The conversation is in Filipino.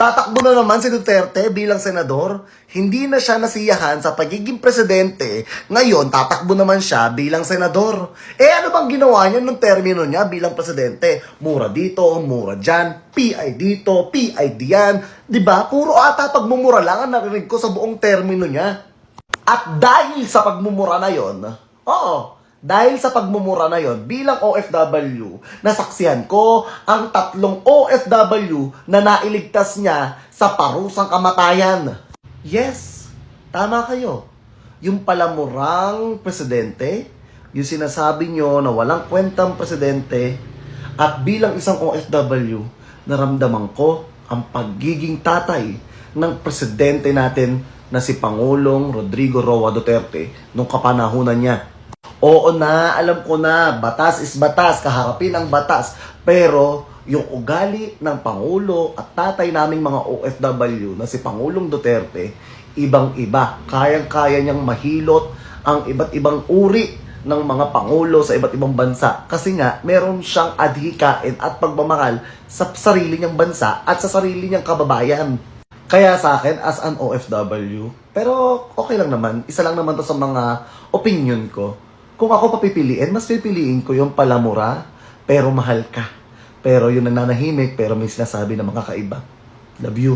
Tatakbo na naman si Duterte bilang senador. Hindi na siya nasiyahan sa pagiging presidente. Ngayon, tatakbo naman siya bilang senador. Ano bang ginawa niya nung termino niya bilang presidente? Mura dito, mura dyan, PI dito, PI diyan. Diba? Puro ata pagmumura lang ang narinig ko sa buong termino niya. At dahil sa pagmumura na yon, dahil sa pagmumura na yon, bilang OFW, nasaksihan ko ang 3 OFW na nailigtas niya sa parusang kamatayan. Yes, tama kayo. Yung palamurang presidente, yung sinasabi nyo na walang kwentang presidente, at bilang isang OFW, naramdaman ko ang pagiging tatay ng presidente natin na si Pangulong Rodrigo Roa Duterte nung kapanahunan niya. Oo na, alam ko na, batas is batas, kaharapin ang batas. Pero yung ugali ng Pangulo at tatay naming mga OFW na si Pangulong Duterte, ibang-iba. Kayang-kaya niyang mahilot ang iba't ibang uri ng mga Pangulo sa iba't ibang bansa. Kasi nga, meron siyang adhikain at pagmamahal sa sarili niyang bansa at sa sarili niyang kababayan. Kaya sa akin, as an OFW, pero okay lang naman, isa lang naman to sa mga opinion ko. Kung ako papipiliin, mas pipiliin ko yung palamura, pero mahal ka. Pero yung nananahimik, pero may sinasabi na mga kaiba. Love you.